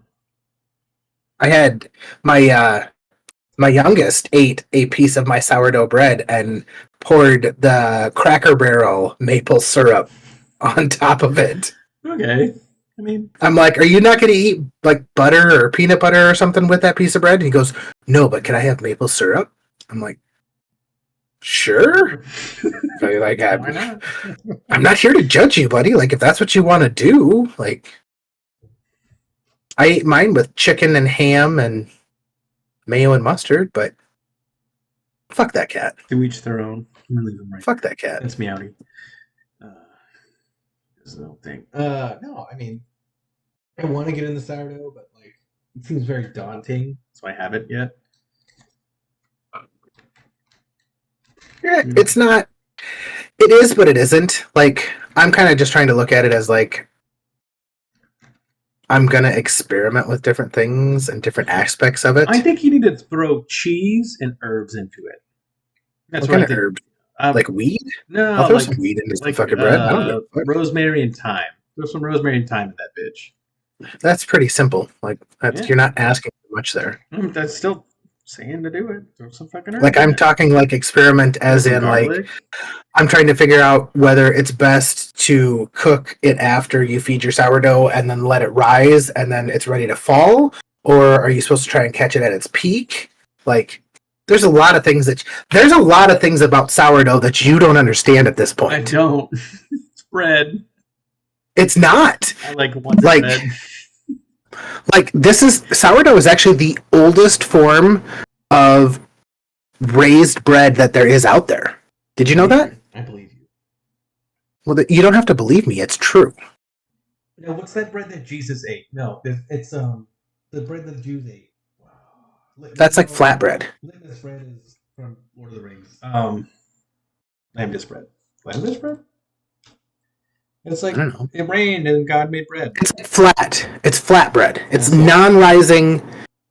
had my youngest ate a piece of my sourdough bread and poured the Cracker Barrel maple syrup on top of it. Okay. I mean, I'm like, are you not going to eat like butter or peanut butter or something with that piece of bread? And he goes, no, but can I have maple syrup? I'm like, sure. Like, why not? I'm not here to judge you, buddy. Like, if that's what you want to do, like, I ate mine with chicken and ham and mayo and mustard, but fuck that cat. To each their own. I'm gonna leave them right. Fuck that cat. That's meowdy. This is no thing. No, I mean, I want to get into sourdough, but like, it seems very daunting, so I haven't yet. Yeah, it's not. It is, but it isn't. Like, I'm kind of just trying to look at it as like, I'm gonna experiment with different things and different aspects of it. I think you need to throw cheese and herbs into it. That's what kind I of think. herbs? Um, Like weed? no, I'll throw like, some weed into some like fucking bread. I don't know. rosemary and thyme. Throw some rosemary and thyme in that bitch. That's pretty simple. Like, that's Yeah. you're not asking too much there. That's still saying to do it. Throw some fucking herbs. Like, in I'm it. talking like experiment as Some in like garlic. I'm trying to figure out whether it's best to cook it after you feed your sourdough and then let it rise and then it's ready to fall, or are you supposed to try and catch it at its peak? Like, there's a lot of things about sourdough that you don't understand at this I point. don't. It's bread. It's not. I like one Like- bread. Like, this is sourdough is actually the oldest form of raised bread that there is out there. Did you know that? I believe you. Well, you don't have to believe me. It's true. No, what's that bread that Jesus ate? No, it's the bread that the Jews ate. Wow. That's like flatbread. Litmus bread is from Lord of the Rings. Lamb bread. Lamb bread? It's like I don't know. it rained and God made bread. It's flat. It's flatbread. It's Okay. non-rising.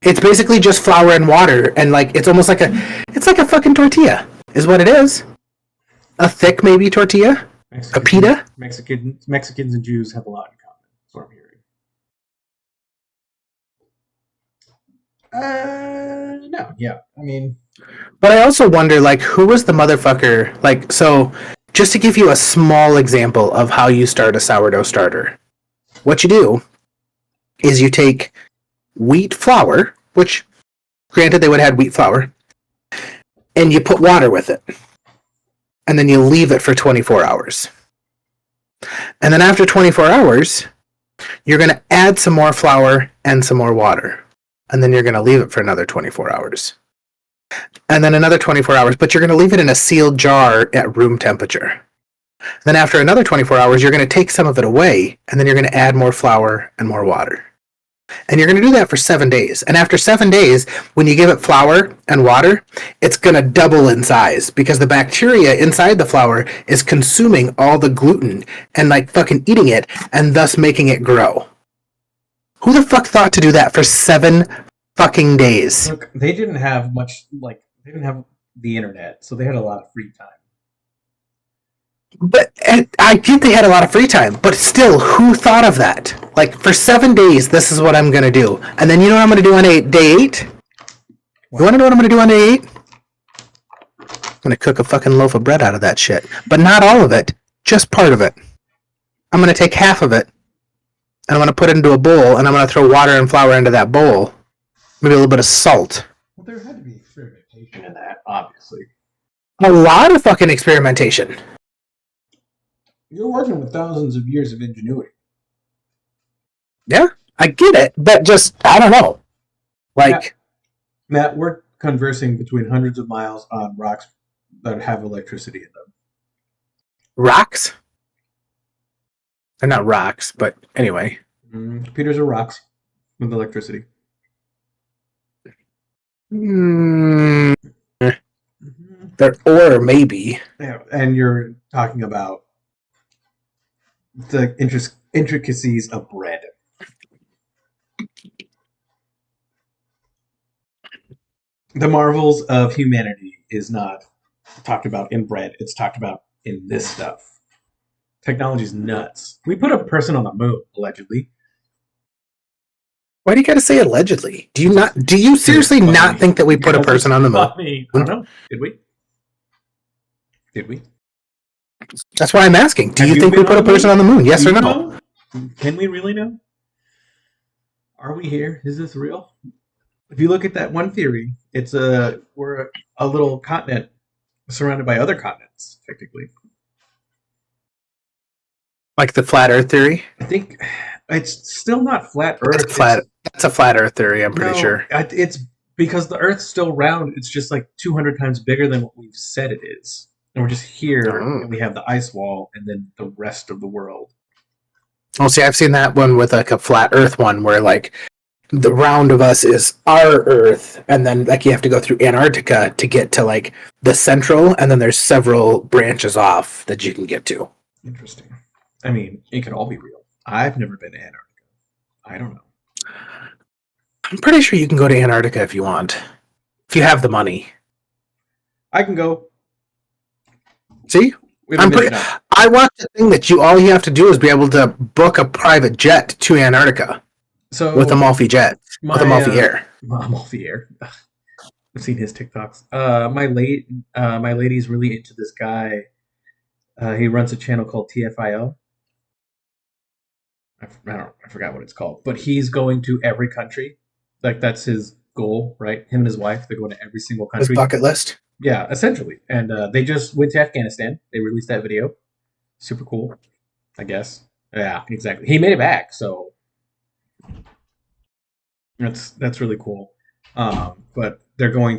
It's basically just flour and water, and like it's almost like it's like a fucking tortilla, is what it is. A thick maybe tortilla, a pita. Mexicans and Jews have a lot in common. That's what I'm hearing. No, yeah. I mean, But I also wonder, like, who was the motherfucker? Like, so just to give you a small example of how you start a sourdough starter, what you do is you take wheat flour, which, granted, they would have had wheat flour, and you put water with it. And then you leave it for 24 hours. And then after 24 hours, you're going to add some more flour and some more water. And then you're going to leave it for another 24 hours. And then another 24 hours, but you're going to leave it in a sealed jar at room temperature. Then after another 24 hours, you're going to take some of it away, and then you're going to add more flour and more water. And you're going to do that for 7 days. And after 7 days, when you give it flour and water, it's going to double in size because the bacteria inside the flour is consuming all the gluten and like fucking eating it and thus making it grow. Who the fuck thought to do that for 7 fucking days? look, they didn't have much. Like, they didn't have the internet, so they had a lot of free time. But and I get they had a lot of free time, but still, who thought of that? Like, for 7 days, this is what I'm going to do. And then you know what I'm going to do on day 8? You want to know what I'm going to do on day 8? I'm going to cook a fucking loaf of bread out of that shit. But not all of it, just part of it. I'm going to take half of it, and I'm going to put it into a bowl, and I'm going to throw water and flour into that bowl. Maybe a little bit of salt. Well, there had to be experimentation in that, obviously. A lot of fucking experimentation. You're working with thousands of years of ingenuity. Yeah, I get it, but just, I don't know. Like, Matt, we're conversing between hundreds of miles on rocks that have electricity in them. rocks? They're not rocks, but anyway. Computers are rocks with electricity. Mm, Mhm. they're ore, maybe. Yeah, and you're talking about the intricacies of bread. The marvels of humanity is not talked about in bread. It's talked about in this stuff. Technology's nuts. We put a person on the moon, allegedly. Why do you gotta say allegedly? Do you not? Do you seriously Funny. not think that we put a Because person it's on the moon? funny. I don't know. Did we? Did we? That's why I'm asking. Do Have you you think we been put on a the person moon? on the moon? Yes Do or you no? know? Can we really know? Are we here? Is this real? If you look at that one theory, it's we're a little continent surrounded by other continents, technically. Like the flat Earth theory? I think it's still not flat Earth. That's flat. That's a flat Earth theory. I'm pretty sure. It's because the Earth's still round. It's just like 200 times bigger than what we've said it is, and we're just here, Oh. and we have the ice wall, and then the rest of the world. Oh, see, I've seen that one with like a flat Earth one, where like the round of us is our Earth, and then like you have to go through Antarctica to get to like the central, and then there's several branches off that you can get to. Interesting. I mean, it could all be real. I've never been to Antarctica. I don't know. I'm pretty sure you can go to Antarctica if you want, if you have the money. I can go. See, We I'm don't pretty. miss it out. I watched the thing that all you have to do is be able to book a private jet to Antarctica So with Amalfi Jet, with Amalfi Air. Amalfi Air. I've seen his TikToks. My lady's really into this guy. He runs a channel called TFIO. I forgot what it's called, but he's going to every country. Like that's his goal, right? Him and his wife, they're going to every single His country. bucket list. Yeah, essentially. And they just went to Afghanistan. They released that video. Super cool, I guess. Yeah, exactly. He made it back, so that's really cool. But they're going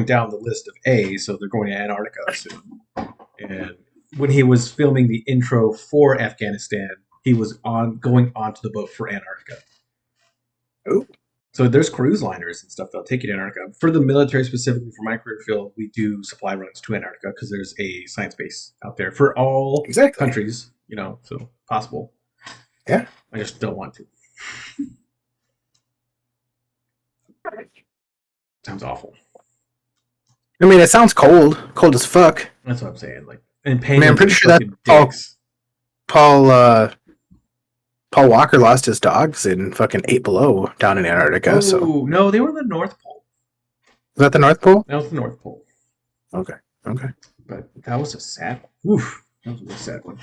down the list of A, so they're going to Antarctica soon. And when he was filming the intro for Afghanistan, he was going onto the boat for Antarctica. Oh. So there's cruise liners and stuff that'll take you to Antarctica. For the military, specifically for my career field, we do supply runs to Antarctica because there's a science base out there for all Exactly. countries, so possible. Yeah. I just don't want to. Sounds awful. I mean, it sounds cold as fuck. That's what I'm saying. Like, and I paying mean, I'm pretty sure that Paul Walker lost his dogs in fucking 8 Below down in Antarctica. So No, they were in the North Pole. is that the North Pole? That was the North Pole. Okay. But that was a sad one. Oof. That was a really sad one.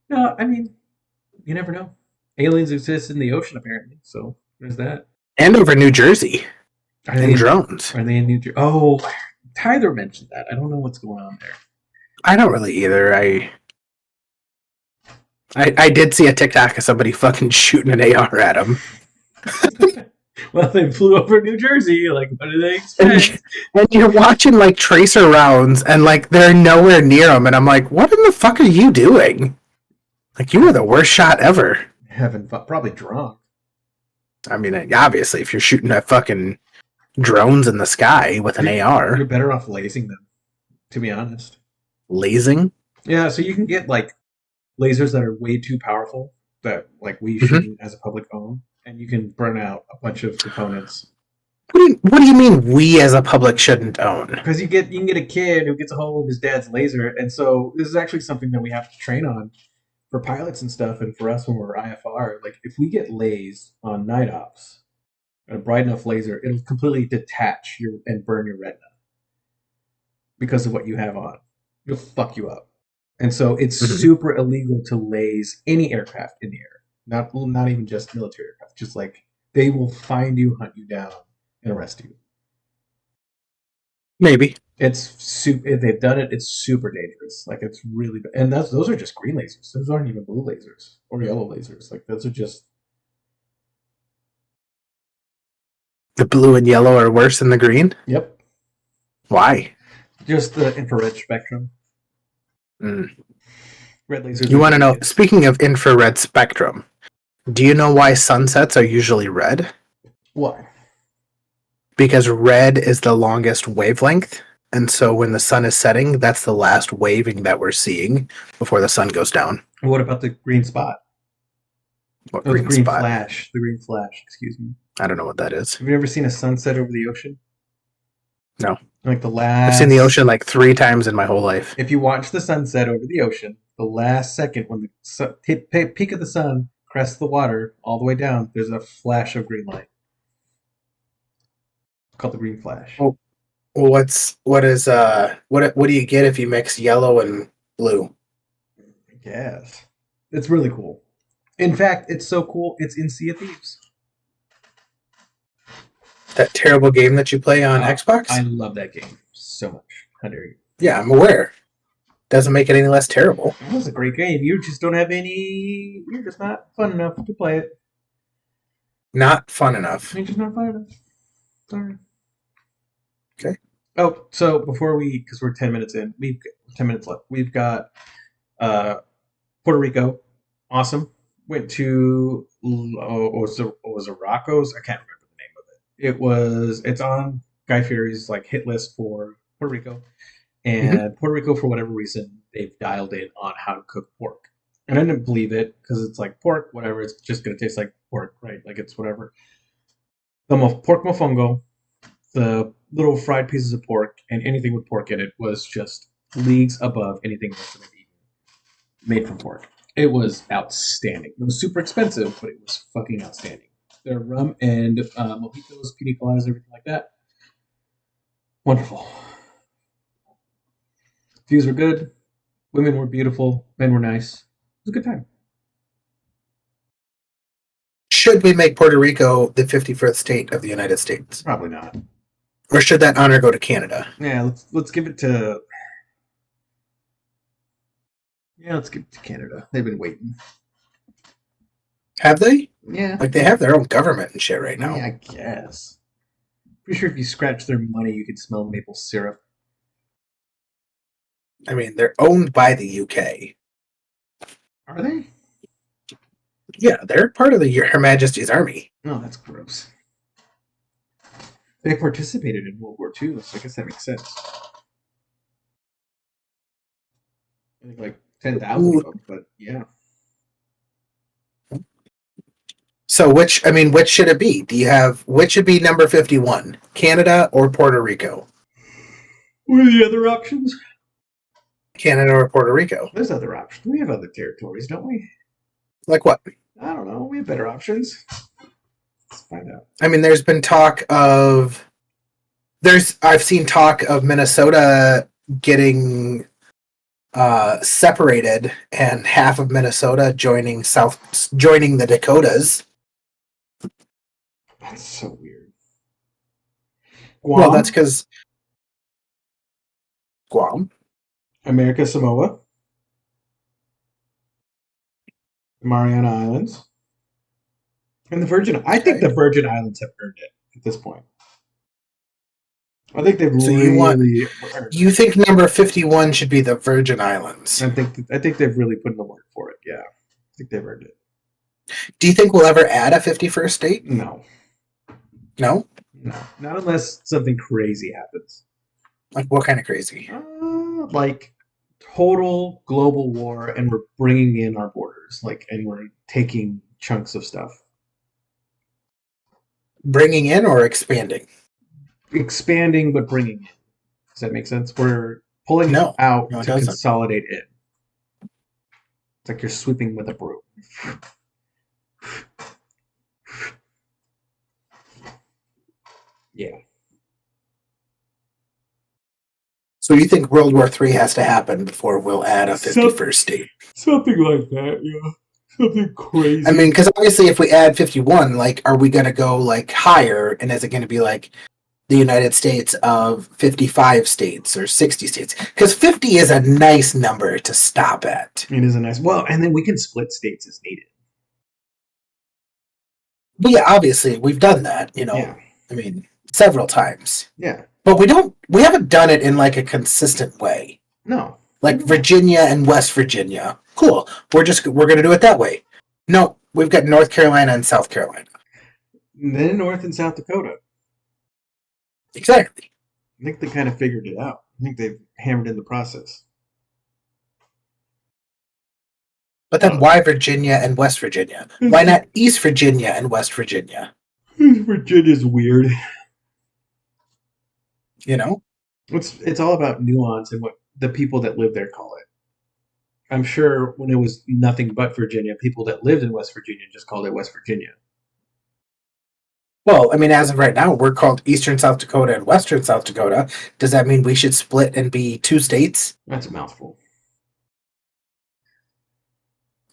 No, I mean, you never know. Aliens exist in the ocean, apparently. So there's that. And over New Jersey Are in drones. Are they in New Jersey? Oh, Tyler mentioned that. I don't know what's going on there. I don't really either. I did see a TikTok of somebody fucking shooting an AR at him. Well, they flew over New Jersey. Like, what do they And, expect? and you're watching like tracer rounds and like they're nowhere near him. And I'm like, what in the fuck are you doing? Like, you were the worst shot ever. Probably drunk. I mean, obviously, if you're shooting at fucking drones in the sky with an You're AR, better off lasing them, to be honest. lasing. Yeah, so you can get like lasers that are way too powerful that like we shouldn't as a public own, and you can burn out a bunch of components. What do you mean we as a public shouldn't own? Because you can get a kid who gets a hold of his dad's laser, and so this is actually something that we have to train on for pilots and stuff, and for us when we're IFR. Like if we get lased on night ops, a bright enough laser, it'll completely detach and burn your retina because of what you have on. It'll fuck you up. And so it's super illegal to lase any aircraft in the air. Not even just military aircraft. Just like they will find you, hunt you down, and arrest you. Maybe. If they've done it, it's super dangerous. Like it's really bad. And those are just green lasers. Those aren't even blue lasers or yellow lasers. Like those are just The blue and yellow are worse than the green? Yep. Why? Just the infrared spectrum. Mm. Red lasers. You are want to know? genius. Speaking of infrared spectrum, do you know why sunsets are usually red? Why? Because red is the longest wavelength, and so when the sun is setting, that's the last waving that we're seeing before the sun goes down. What about the green spot? What Oh, green the green spot? flash. The green flash. Excuse me. I don't know what that is. Have you ever seen a sunset over the ocean? No. Like the last. I've seen the ocean like 3 times in my whole life. If you watch the sunset over the ocean, the last second when the peak of the sun crests the water all the way down, there's a flash of green light. It's called the green flash. Oh. Well, what do you get if you mix yellow and blue? I guess. It's really cool. In fact, it's so cool, it's in Sea of Thieves. That terrible game that you play on Xbox? I love that game so much. How dare you? Yeah, I'm aware. Doesn't make it any less terrible. It was a great game. You just don't have any. You're just not fun enough to play it. Not fun enough. You're just not fun enough. Sorry. Okay. Oh, so before because we're 10 minutes in, we've got 10 minutes left. We've got Puerto Rico. Awesome. Went to was it Rocco's? I can't remember the name of it. It's on Guy Fieri's like hit list for Puerto Rico. And Puerto Rico, for whatever reason, they've dialed in on how to cook pork. And I didn't believe it because it's like pork, whatever. It's just going to taste like pork, right? Like it's whatever. The pork mofongo, the little fried pieces of pork, and anything with pork in it was just leagues above anything else that I've eaten made from pork. It was outstanding. It was super expensive, but it was fucking outstanding. Their rum and mojitos, pina coladas, everything like that. Wonderful. Views were good. Women were beautiful. Men were nice. It was a good time. Should we make Puerto Rico the 51st state of the United States? Probably not. Or should that honor go to Canada? Yeah, let's give it to. Yeah, let's give it to Canada. They've been waiting. Have they? Yeah. Like, they have their own government and shit right now. Yeah, I guess. Pretty sure if you scratch their money, you could smell maple syrup. I mean, they're owned by the UK. Are they? Yeah, they're part of Her Majesty's Army. No, that's gross. They participated in World War II, so I guess that makes sense. I think like 10,000 of them, but yeah. So which should it be? Which should be number 51? Canada or Puerto Rico? What are the other options? Canada or Puerto Rico? There's other options. We have other territories, don't we? Like what? I don't know. We have better options. Let's find out. I mean, there's been talk of... I've seen talk of Minnesota getting separated and half of Minnesota joining the Dakotas. That's so weird. Guam, Well, that's because Guam. America Samoa, the Mariana Islands, and the Virgin. I think the Virgin Islands have earned it at this point. I think they've So really earned you it. think number 51 should be the Virgin Islands? I think they've really put in the work for it. Yeah, I think they've earned it. Do you think we'll ever add a 51st state? No, No? not unless something crazy happens. Like, what kind of crazy? Like total global war, and we're bringing in our borders, and we're taking chunks of stuff. Bringing in or expanding? Expanding, but bringing in. Does that make sense? We're pulling out No, it to doesn't. consolidate in. It's like you're sweeping with a broom. Yeah. So you think World War III has to happen before we'll add a 51st state? Something like that, yeah. Something crazy. I mean, because obviously if we add 51, are we going to go, higher? And is it going to be, the United States of 55 states or 60 states? Because 50 is a nice number to stop at. It is a nice... Well, and then we can split states as needed. But yeah, obviously, we've done that, Yeah. I mean, several times. Yeah. But we haven't done it in, a consistent way. No. Like Virginia and West Virginia Cool. We're going to do it that way. No, we've got North Carolina and South Carolina. And then North and South Dakota. Exactly. I think they kind of figured it out. I think they've hammered in the process. But then why Virginia and West Virginia? Why not East Virginia and West Virginia? Virginia's weird. You know? It's all about nuance and what the people that live there call it. I'm sure when it was nothing but Virginia, people that lived in West Virginia just called it West Virginia. Well, I mean, as of right now, we're called Eastern South Dakota and Western South Dakota. Does that mean we should split and be 2 states? That's a mouthful.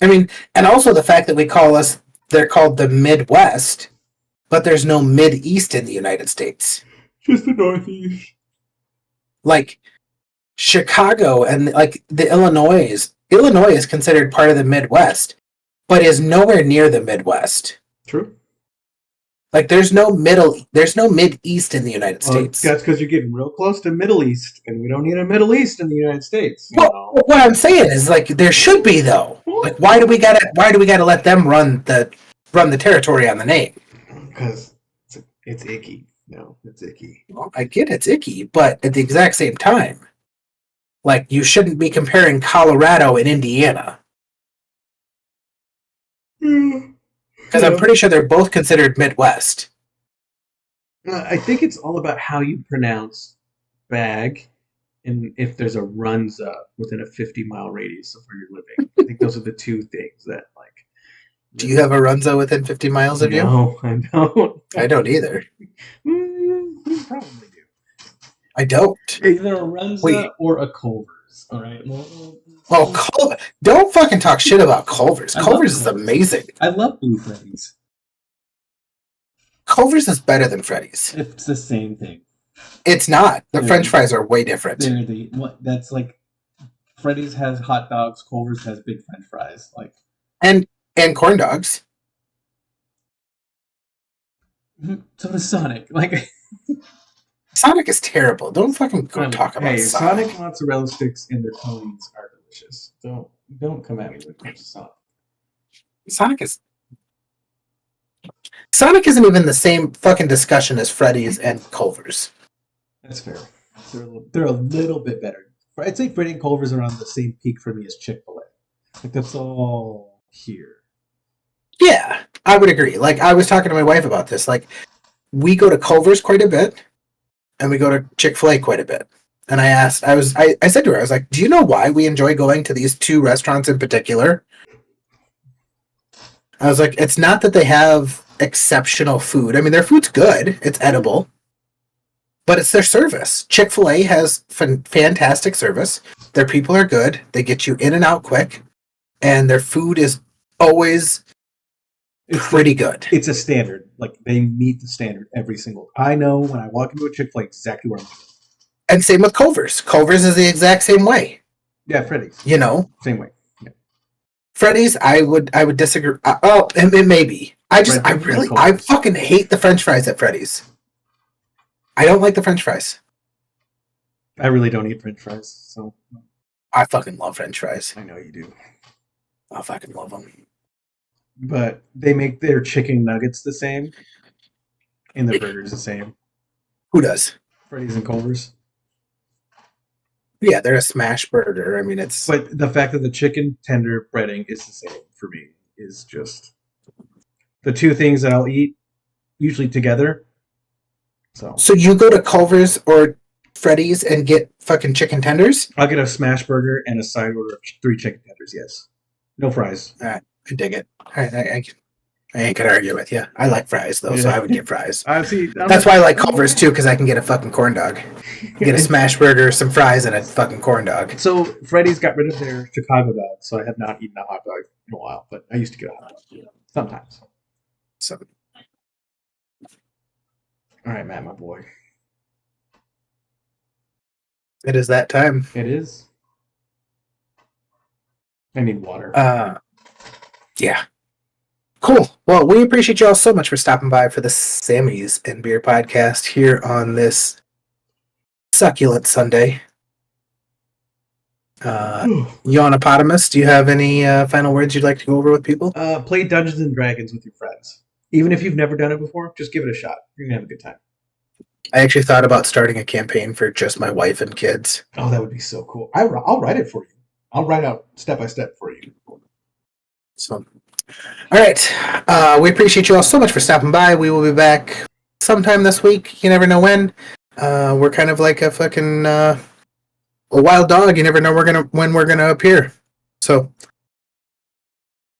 I mean, and also the fact that they're called the Midwest, but there's no Mid-East in the United States. Just the Northeast. Like, Chicago and, like, the Illinois is considered part of the Midwest, but is nowhere near the Midwest. True. Like, there's no Mid-East in the United States. That's because you're getting real close to Middle East, and we don't need a Middle East in the United States. Well, what I'm saying is, like, there should be, though. Like, why do we gotta let them run the territory on the name? Because it's icky. No, it's icky. Well, I get it's icky, but at the exact same time, like, you shouldn't be comparing Colorado and Indiana. Because I'm pretty sure they're both considered Midwest. I think it's all about how you pronounce bag and if there's a runza within a 50-mile radius of where you're living. I think those are the two things that, like... Do you have a Runza within 50 miles of you? No, I don't. I don't either. You probably do. I don't. Either a Runza or a Culver's, all right? Well, don't fucking talk shit about Culver's. Culver's is amazing. I love Blue Freddy's. Culver's is better than Freddy's. It's the same thing. It's not. The French fries are way different. That's like Freddy's has hot dogs, Culver's has big French fries, like and corn dogs. So does Sonic. Like Sonic is terrible. Don't fucking go talk about Sonic. Sonic mozzarella sticks and their cones are delicious. Don't come at me when it comes to Sonic. Sonic isn't even the same fucking discussion as Freddy's and Culver's. That's fair. They're a little bit better. I'd say Freddy and Culver's are on the same peak for me as Chick-fil-A. Like, that's all here. Yeah, I would agree. Like, I was talking to my wife about this. Like, we go to Culver's quite a bit, and we go to Chick-fil-A quite a bit. And I said to her, I was like, do you know why we enjoy going to these 2 restaurants in particular? I was like, it's not that they have exceptional food. I mean, their food's good. It's edible. But it's their service. Chick-fil-A has fantastic service. Their people are good. They get you in and out quick. And their food is always pretty good. It's a standard. Like, they meet the standard every single... I know when I walk into a Chick-fil-A exactly where I'm going. And same with Culver's. Culver's is the exact same way. Yeah, Freddy's. You know? Same way. Yeah. Freddy's, I would disagree. It may be. I fucking hate the French fries at Freddy's. I don't like the French fries. I really don't eat French fries, so... I fucking love French fries. I know you do. I fucking love them. But they make their chicken nuggets the same, and their burgers the same. Who does? Freddy's and Culver's. Yeah, they're a smash burger. I mean, it's... But the fact that the chicken tender breading is the same for me is just... the 2 things that I'll eat, usually together. So you go to Culver's or Freddy's and get fucking chicken tenders? I'll get a smash burger and a side order of 3 chicken tenders, yes. No fries. All right, I dig it. I ain't gonna argue with you. I like fries, though, so I would get fries. That's why I like Culver's, too, because I can get a fucking corn dog. Get a smash burger, some fries, and a fucking corn dog. So Freddy's got rid of their Chicago dog, so I have not eaten a hot dog in a while, but I used to get a hot dog. Sometimes. So... All right, Matt, my boy. It is that time. It is. I need water. Yeah. Cool. Well, we appreciate you all so much for stopping by for the Sammy's and Beer podcast here on this succulent Sunday. Yawnopotamus, do you have any final words you'd like to go over with people? Play Dungeons and Dragons with your friends. Even if you've never done it before, just give it a shot. You're gonna have a good time. I actually thought about starting a campaign for just my wife and kids. Oh, that would be so cool. I'll write it for you. I'll write out step by step for you. So, all right. We appreciate you all so much for stopping by. We will be back sometime this week. You never know when. We're kind of like a fucking a wild dog. You never know when we're gonna appear. So